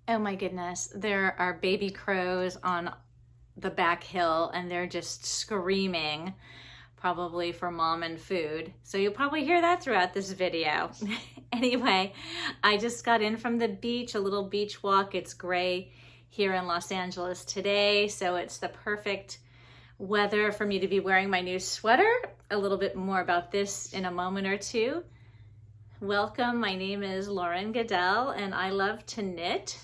Oh my goodness, there are baby crows on the back hill and they're just screaming, probably for mom and food. So you'll probably hear that throughout this video. Anyway, I just got in from the beach, a little beach walk. It's gray here in Los Angeles today, so it's the perfect weather for me to be wearing my new sweater. A little bit more about this in a moment or two. Welcome, my name is Lauren Goodell and I love to knit,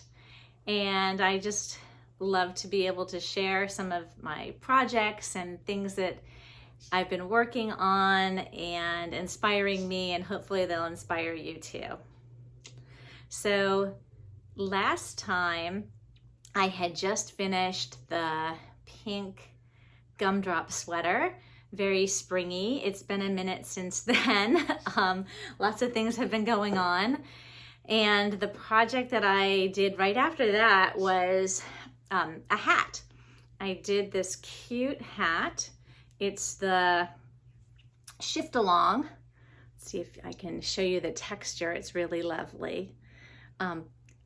and I just love to be able to share some of my projects and things that I've been working on and inspiring me, and hopefully they'll inspire you too. So last time I had just finished the pink gumdrop sweater, very springy. It's been a minute since then. Lots of things have been going on. And the project that I did right after that was a hat. I did this cute hat. It's the Shiftalong. Let's see if I can show you the texture. It's really lovely.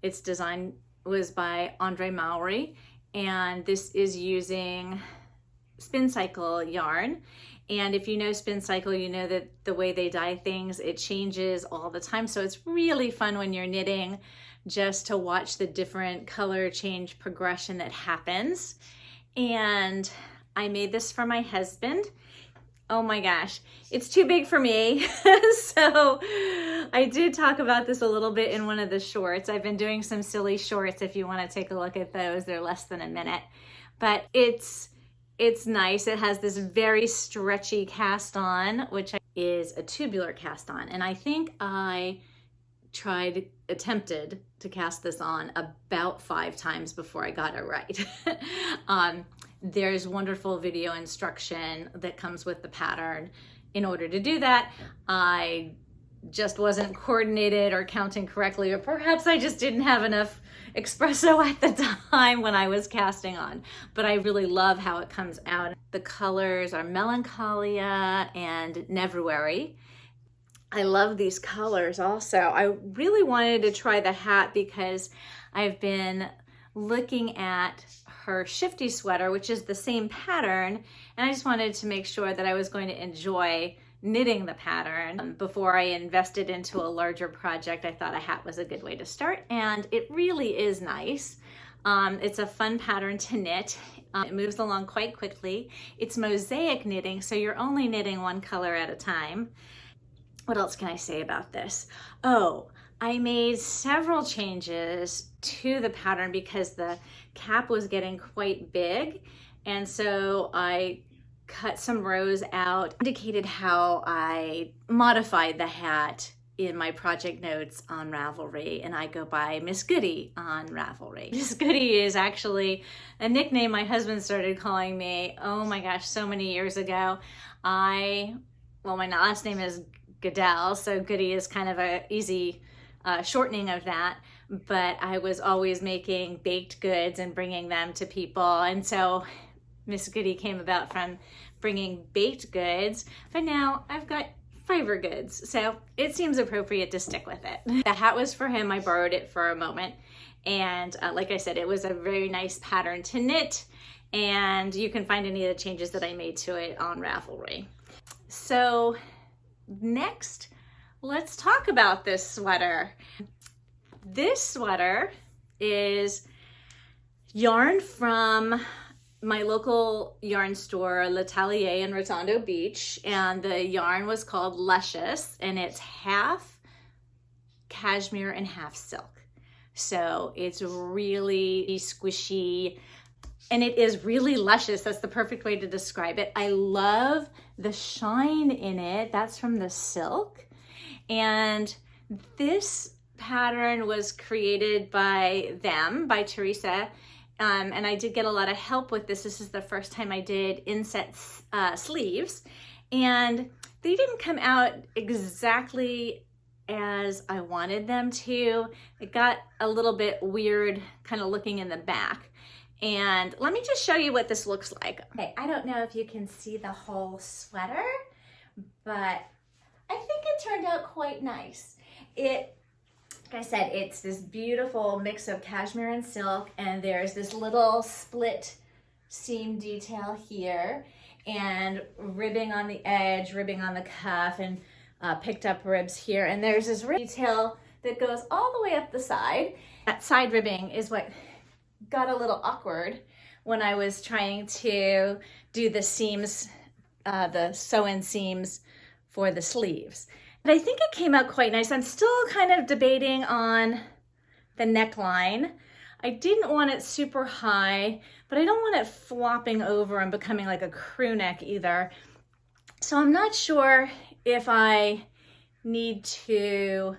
Its design was by Andrea Mowry, and this is using Spincycle yarn. And if you know Spincycle, you know that the way they dye things, it changes all the time. So it's really fun when you're knitting just to watch the different color change progression that happens. And I made this for my husband. Oh my gosh, it's too big for me. So I did talk about this a little bit in one of the shorts. I've been doing some silly shorts if you want to take a look at those. They're less than a minute, but it's nice. It has this very stretchy cast on, which is a tubular cast on. And I think I attempted to cast this on about 5 times before I got it right. There's wonderful video instruction that comes with the pattern. In order to do that, I just wasn't coordinated or counting correctly, or perhaps I just didn't have enough espresso at the time when I was casting on. But I really love how it comes out. The colors are Melancholia and Neveruary. I love these colors also. I really wanted to try the hat because I've been looking at her Shifty sweater, which is the same pattern, and I just wanted to make sure that I was going to enjoy knitting the pattern before I invested into a larger project. I thought a hat was a good way to start, and it really is nice. It's a fun pattern to knit. It moves along quite quickly. It's mosaic knitting, so you're only knitting one color at a time. What else can I say about this? Oh, I made several changes to the pattern because the cap was getting quite big, and so I cut some rows out, indicated how I modified the hat in my project notes on Ravelry, and I go by Miss Goody on Ravelry. Miss Goody is actually a nickname my husband started calling me, oh my gosh, so many years ago. My last name is Goodell, so Goody is kind of a easy shortening of that, but I was always making baked goods and bringing them to people, and so Miss Goody came about from bringing baked goods, but now I've got fiber goods, so it seems appropriate to stick with it. The hat was for him. I borrowed it for a moment, and like I said, it was a very nice pattern to knit, and you can find any of the changes that I made to it on Ravelry. So next, let's talk about this sweater. This sweater is yarn from my local yarn store, L'Atelier in Redondo Beach, and the yarn was called Luscious, and it's half cashmere and half silk. So it's really squishy, and it is really luscious. That's the perfect way to describe it. I love the shine in it. That's from the silk. And this pattern was created by Teresa. And I did get a lot of help with this. This is the first time I did inset sleeves. And they didn't come out exactly as I wanted them to. It got a little bit weird kind of looking in the back. And let me just show you what this looks like. Okay, I don't know if you can see the whole sweater, but I think it turned out quite nice. It like I said, it's this beautiful mix of cashmere and silk, and there's this little split seam detail here, and ribbing on the edge, ribbing on the cuff, and picked up ribs here. And there's this detail that goes all the way up the side. That side ribbing is what got a little awkward when I was trying to do the seams, the sew-in seams for the sleeves. But I think it came out quite nice. I'm still kind of debating on the neckline. I didn't want it super high, but I don't want it flopping over and becoming like a crew neck either. So I'm not sure if I need to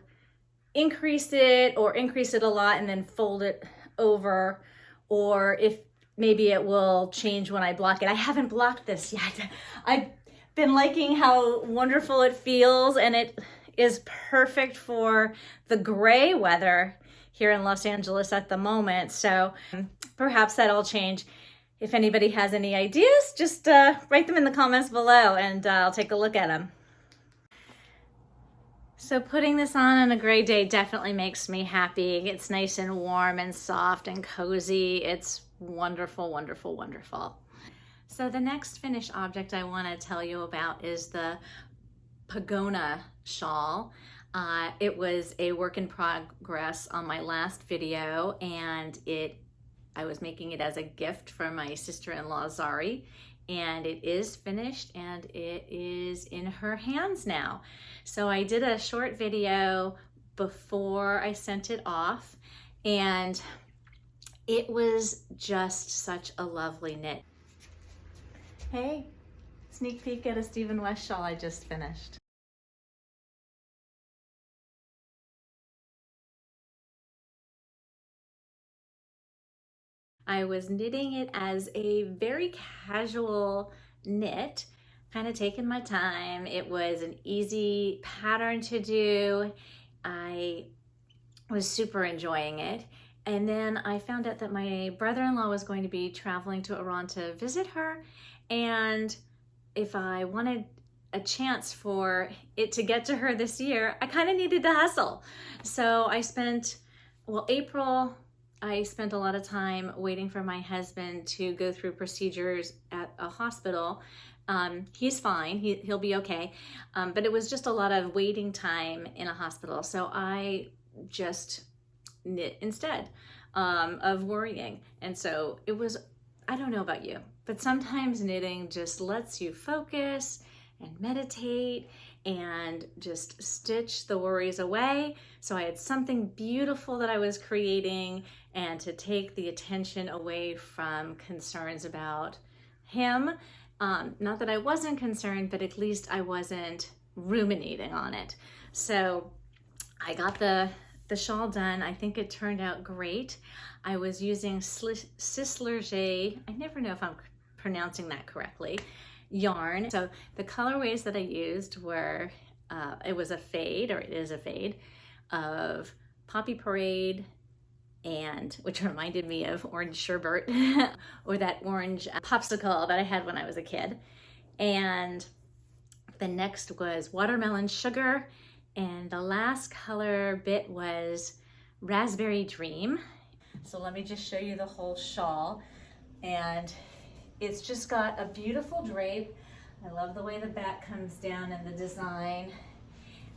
increase it or increase it a lot and then fold it over, or if maybe it will change when I block it. I haven't blocked this yet. I've been liking how wonderful it feels, and it is perfect for the gray weather here in Los Angeles at the moment. So perhaps that'll change. If anybody has any ideas, just write them in the comments below, and I'll take a look at them. So putting this on a gray day definitely makes me happy. It's nice and warm and soft and cozy. It's wonderful, wonderful, wonderful. So the next finished object I want to tell you about is the Pogona shawl. It was a work in progress on my last video, and I was making it as a gift for my sister-in-law Zari, and it is finished and it is in her hands now. So I did a short video before I sent it off, and it was just such a lovely knit. Hey, sneak peek at a Stephen West shawl I just finished. I was knitting it as a very casual knit, kind of taking my time. It was an easy pattern to do. I was super enjoying it. And then I found out that my brother-in-law was going to be traveling to Iran to visit her. And if I wanted a chance for it to get to her this year, I kind of needed to hustle. So I spent, April, I spent a lot of time waiting for my husband to go through procedures at a hospital. He's fine, he'll be okay. But it was just a lot of waiting time in a hospital. So I just knit instead of worrying. And so it was, I don't know about you, but sometimes knitting just lets you focus and meditate and just stitch the worries away. So I had something beautiful that I was creating, and to take the attention away from concerns about him. Not that I wasn't concerned, but at least I wasn't ruminating on it. So I got the shawl done. I think it turned out great. I was using Sysleriget, I never know if I'm pronouncing that correctly, yarn. So the colorways that I used were, it was a fade, or it is a fade, of Poppy Parade, and which reminded me of orange sherbet or that orange popsicle that I had when I was a kid. And the next was Watermelon Sugar, and the last color bit was Raspberry Dream. So let me just show you the whole shawl, and it's just got a beautiful drape. I love the way the back comes down and the design.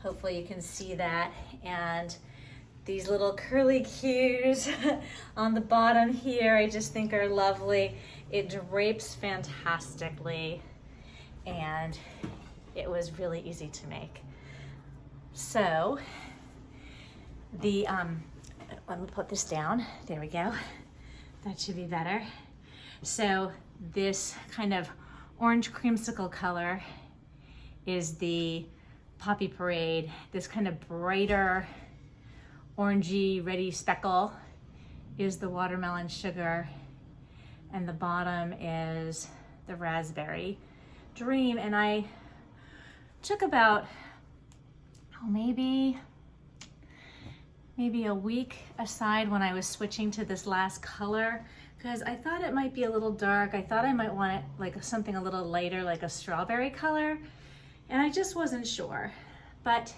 Hopefully you can see that. And these little curly cues on the bottom here, I just think are lovely. It drapes fantastically, and it was really easy to make. So let me put this down. There we go. That should be better. So this kind of orange creamsicle color is the Poppy Parade. This kind of brighter orangey reddy speckle is the Watermelon Sugar, and the bottom is the Raspberry Dream. And I took about maybe a week aside when I was switching to this last color, because I thought it might be a little dark. I thought I might want it like something a little lighter, like a strawberry color, and I just wasn't sure. But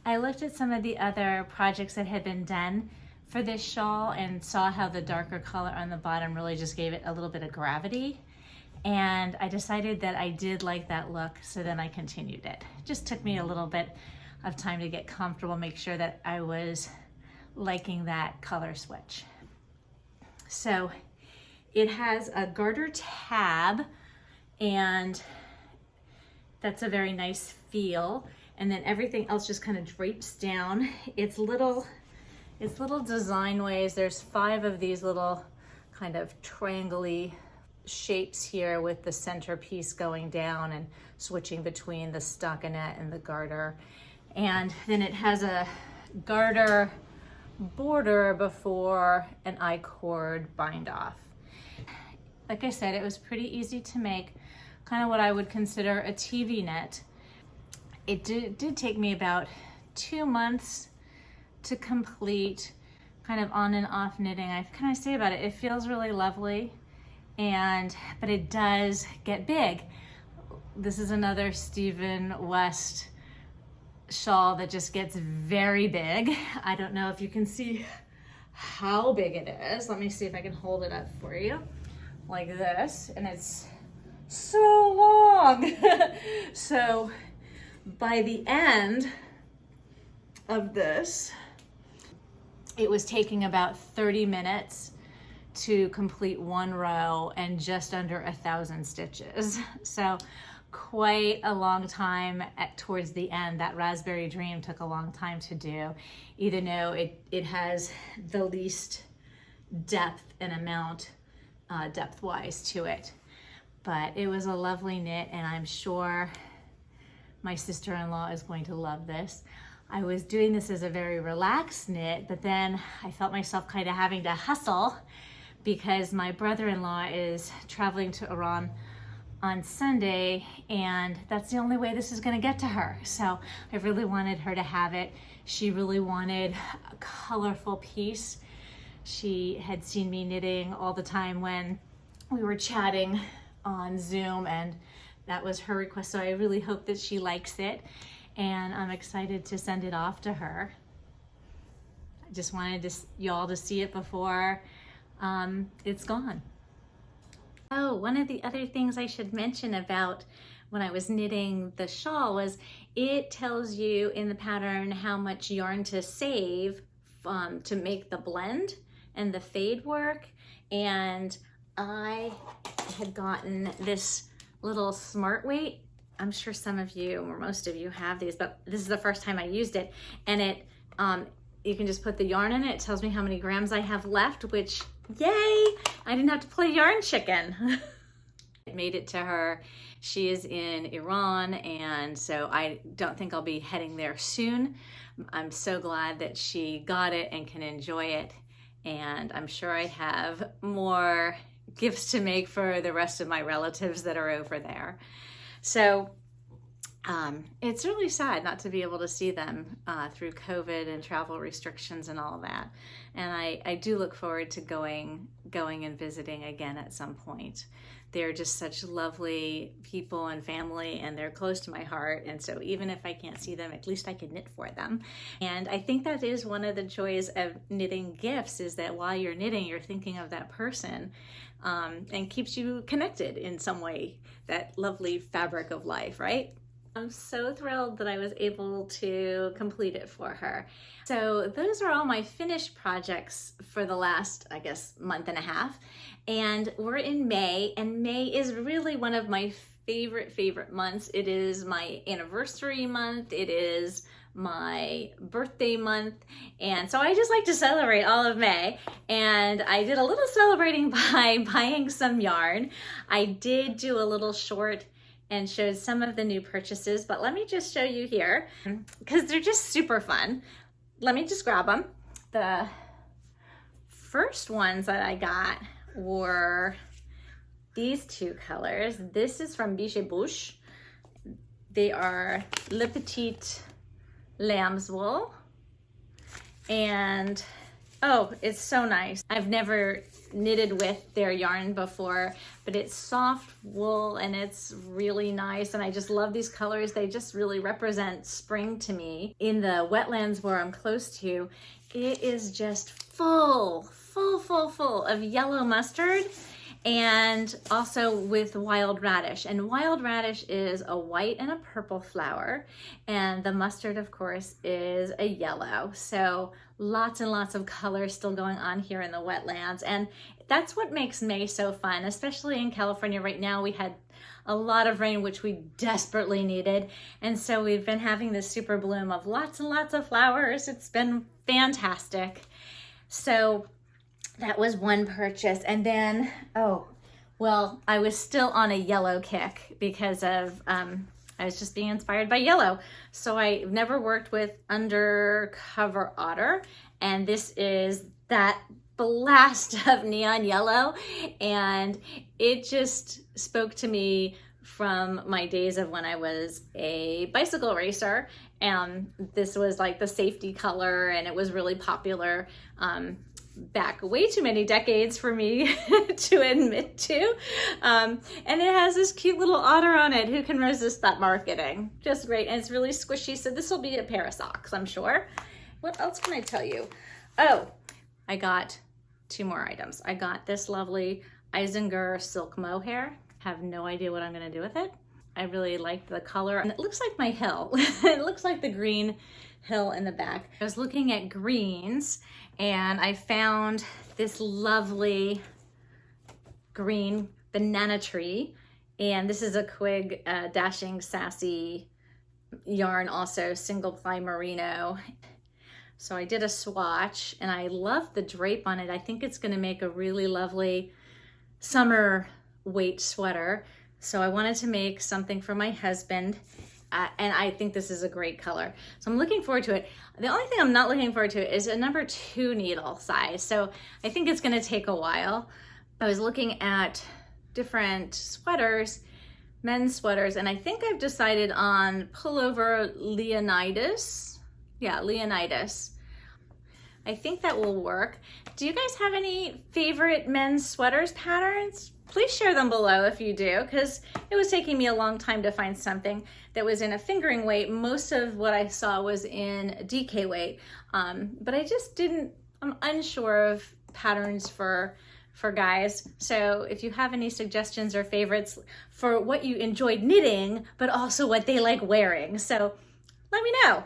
I looked at some of the other projects that had been done for this shawl and saw how the darker color on the bottom really just gave it a little bit of gravity. And I decided that I did like that look, so then I continued it. It just took me a little bit of time to get comfortable, make sure that I was liking that color switch. So it has a garter tab, and that's a very nice feel. And then everything else just kind of drapes down. It's little design ways. There's 5 of these little kind of triangle-y shapes here with the centerpiece going down and switching between the stockinette and the garter. And then it has a garter border before an I-cord bind off. Like I said, it was pretty easy to make, kind of what I would consider a TV knit. It did take me about 2 months to complete, kind of on and off knitting. What can I say about it? It feels really lovely, but it does get big. This is another Stephen West shawl that just gets very big. I don't know if you can see how big it is. Let me see if I can hold it up for you like this, and it's so long. So by the end of this, it was taking about 30 minutes to complete 1 row and just under 1,000 stitches. So quite a long time towards the end. That Raspberry Dream took a long time to do, even though it has the least depth and amount depth-wise to it. But it was a lovely knit, and I'm sure my sister-in-law is going to love this. I was doing this as a very relaxed knit, but then I felt myself kind of having to hustle because my brother-in-law is traveling to Iran on Sunday, and that's the only way this is going to get to her. So I really wanted her to have it. She really wanted a colorful piece. She had seen me knitting all the time when we were chatting on Zoom, and that was her request. So I really hope that she likes it, and I'm excited to send it off to her. I just wanted y'all to see it before it's gone. Oh, one of the other things I should mention about when I was knitting the shawl was it tells you in the pattern how much yarn to save to make the blend and the fade work. And I had gotten this little smart weight. I'm sure some of you or most of you have these, but this is the first time I used it. And it you can just put the yarn in it. It tells me how many grams I have left, which, yay, I didn't have to play yarn chicken. It made it to her. She is in Iran, and so I don't think I'll be heading there soon. I'm so glad that she got it and can enjoy it. And I'm sure I have more gifts to make for the rest of my relatives that are over there. So it's really sad not to be able to see them through COVID and travel restrictions and all of that. And I do look forward to going and visiting again at some point. They're just such lovely people and family, and they're close to my heart. And so even if I can't see them, at least I can knit for them. And I think that is one of the joys of knitting gifts, is that while you're knitting, you're thinking of that person, and keeps you connected in some way, that lovely fabric of life, right? I'm so thrilled that I was able to complete it for her. So those are all my finished projects for the last, I guess, month and a half. And we're in May, and May is really one of my favorite months. It is my anniversary month. It is my birthday month. And so I just like to celebrate all of May. And I did a little celebrating by buying some yarn. I did do a little short and showed some of the new purchases, but let me just show you here because they're just super fun. Let me just grab them. The first ones that I got were these 2 colors. This is from Biche Bouche. They are Le Petite Lamb's Wool, and Oh, it's so nice. I've never knitted with their yarn before, but it's soft wool and it's really nice. And I just love these colors. They just really represent spring to me. In the wetlands where I'm close to, it is just full of yellow mustard, and also with wild radish. And wild radish is a white and a purple flower, and the mustard, of course, is a yellow. So lots and lots of color still going on here in the wetlands. And that's what makes May so fun, especially in California right now. We had a lot of rain, which we desperately needed. And so we've been having this super bloom of lots and lots of flowers. It's been fantastic. So that was one purchase. And then, well, I was still on a yellow kick because of, I was just being inspired by yellow. So I never worked with Undercover Otter, and this is that blast of neon yellow, and it just spoke to me from my days of when I was a bicycle racer. And this was like the safety color, and it was really popular back way too many decades for me to admit to. And it has this cute little otter on it. Who can resist that marketing? Just great. And it's really squishy. So this will be a pair of socks, I'm sure. What else can I tell you? Oh, I got 2 more items. I got this lovely Isinger silk mohair. Have no idea what I'm going to do with it. I really liked the color, and it looks like my hill. It looks like the green hill in the back. I was looking at greens, and I found this lovely green banana tree, and this is a Quig Dashing Sassy yarn, also single ply merino. So I did a swatch, and I love the drape on it. I think it's going to make a really lovely summer weight sweater. So I wanted to make something for my husband, and I think this is a great color. So I'm looking forward to it. The only thing I'm not looking forward to is a number 2 needle size. So I think it's gonna take a while. I was looking at different sweaters, men's sweaters, and I think I've decided on pullover Leonidas. Yeah, Leonidas. I think that will work. Do you guys have any favorite men's sweaters patterns? Please share them below if you do, because it was taking me a long time to find something that was in a fingering weight. Most of what I saw was in DK weight, but I'm unsure of patterns for guys. So if you have any suggestions or favorites for what you enjoyed knitting, but also what they like wearing, so let me know.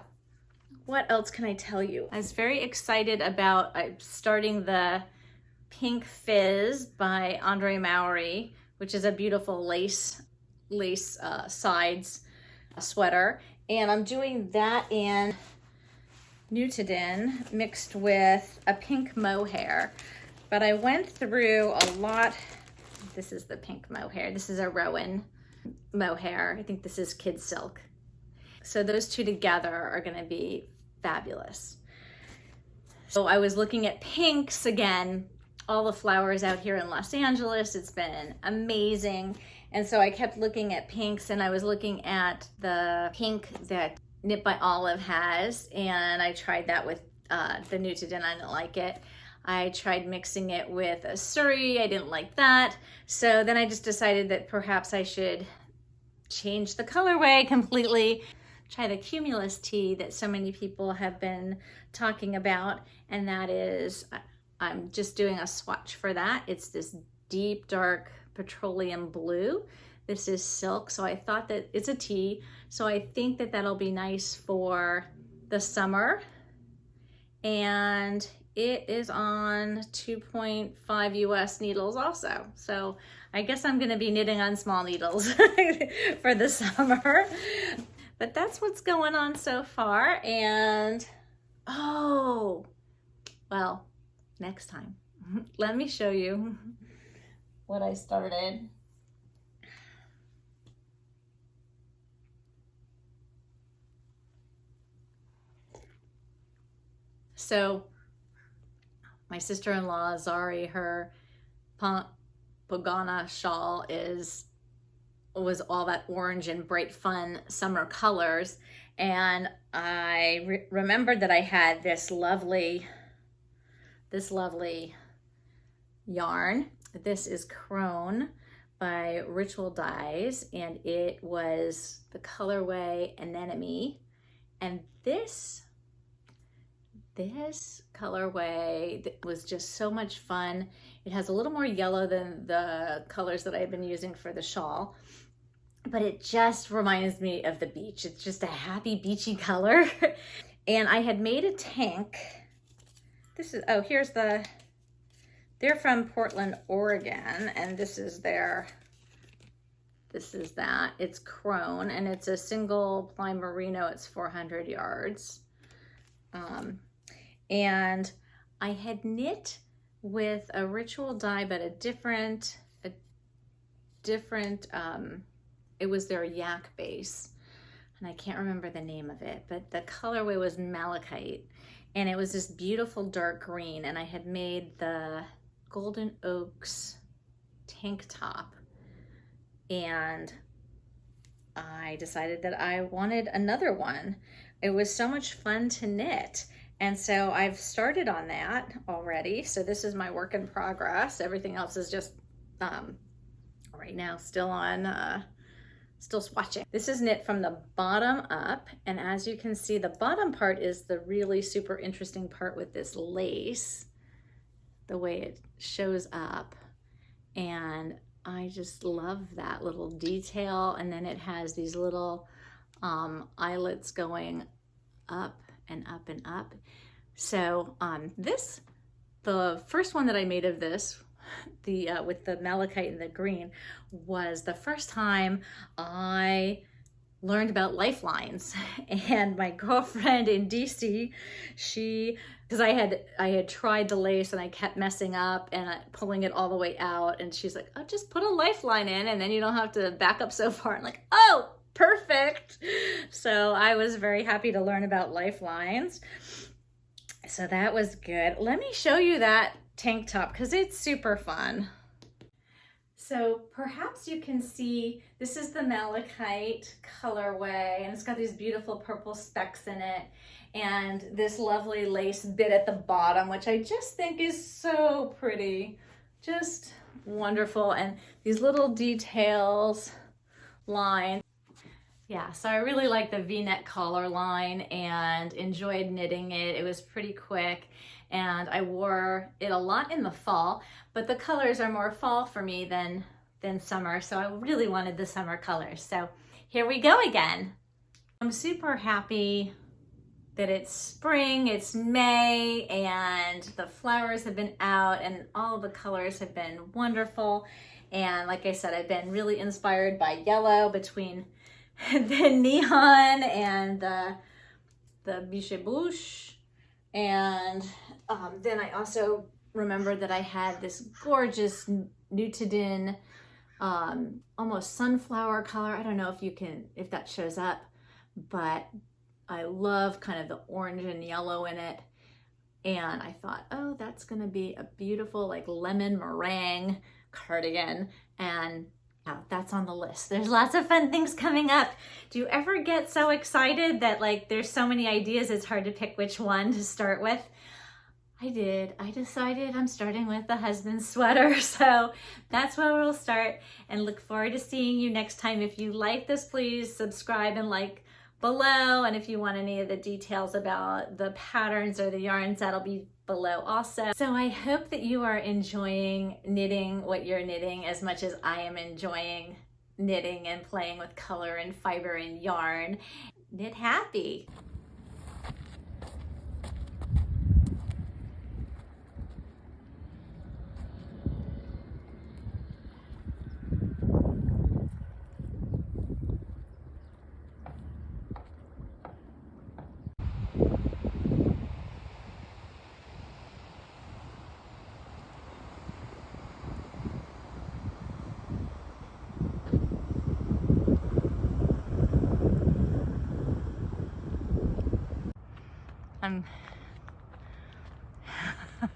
What else can I tell you? I was very excited about starting the Pink Fizz by Andrea Mowry, which is a beautiful lace sides sweater. And I'm doing that in Nutidin mixed with a pink mohair. But I went through a lot. This is the pink mohair. This is a Rowan mohair. I think this is Kid Silk. So those two together are going to be fabulous. So I was looking at pinks again, all the flowers out here in Los Angeles. It's been amazing. And so I kept looking at pinks, and I was looking at the pink that Knit by Olive has, and I tried that with the Nutidin. I didn't like it. I tried mixing it with a Zari. I didn't like that. So then I just decided that perhaps I should change the colorway completely. Try the Cumulus tea that so many people have been talking about, and that is, I'm just doing a swatch for that. It's this deep, dark petroleum blue. This is silk, so I thought that it's a tea, so I think that that'll be nice for the summer. And it is on 2.5 US needles also. So I guess I'm gonna be knitting on small needles for the summer. But that's what's going on so far. And, oh, well, next time, let me show you what I started. So my sister-in-law, Zari, her Pogona shawl was all that orange and bright, fun summer colors. And I remembered that I had this lovely this lovely yarn. This is Crone by Ritual Dyes, and it was the colorway Anemone. And this colorway was just so much fun. It has a little more yellow than the colors that I've been using for the shawl, but it just reminds me of the beach. It's just a happy beachy color. And I had made a tank. This is, oh, here's the, they're from Portland, Oregon, and this is their, this is that. It's Crone, and it's a single ply merino. It's 400 yards. And I had knit with a Ritual dye, but a different, it was their yak base. And I can't remember the name of it, but the colorway was Malachite, and it was this beautiful dark green, and I had made the Golden Oaks tank top, and I decided that I wanted another one. It was so much fun to knit, and so I've started on that already. So this is my work in progress. Everything else is just right now still on still swatching. This is knit from the bottom up, and as you can see, the bottom part is the really super interesting part with this lace, the way it shows up, and I just love that little detail. And then it has these little eyelets going up and up and up. So the first one that I made of this, with the malachite and the green, was the first time I learned about lifelines. And my girlfriend in DC, because I had tried the lace and I kept messing up and pulling it all the way out, and she's like, oh, just put a lifeline in and then you don't have to back up so far. I'm like, oh, perfect. So I was very happy to learn about lifelines. So that was good. Let me show you that tank top because it's super fun. So perhaps you can see this is the malachite colorway, and it's got these beautiful purple specks in it, and this lovely lace bit at the bottom, which I just think is so pretty, just wonderful. And these little details, lines. Yeah, so I really like the V-neck collar line and enjoyed knitting it. It was pretty quick, and I wore it a lot in the fall, but the colors are more fall for me than summer, so I really wanted the summer colors. So here we go again. I'm super happy that it's spring, it's May, and the flowers have been out and all the colors have been wonderful. And like I said, I've been really inspired by yellow between the neon and the biche bouche. And then I also remembered that I had this gorgeous Nutidin, almost sunflower color. I don't know if that shows up, but I love kind of the orange and yellow in it. And I thought, oh, that's gonna be a beautiful like lemon meringue cardigan. And that's on the list. There's lots of fun things coming up. Do you ever get so excited that like there's so many ideas it's hard to pick which one to start with? I did. I decided I'm starting with the husband's sweater. So that's where we'll start, and look forward to seeing you next time. If you like this, please subscribe and like below. And if you want any of the details about the patterns or the yarns, that'll be below also. So I hope that you are enjoying knitting what you're knitting as much as I am enjoying knitting and playing with color and fiber and yarn. Knit happy.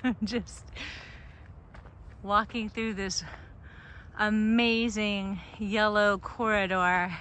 I'm just walking through this amazing yellow corridor.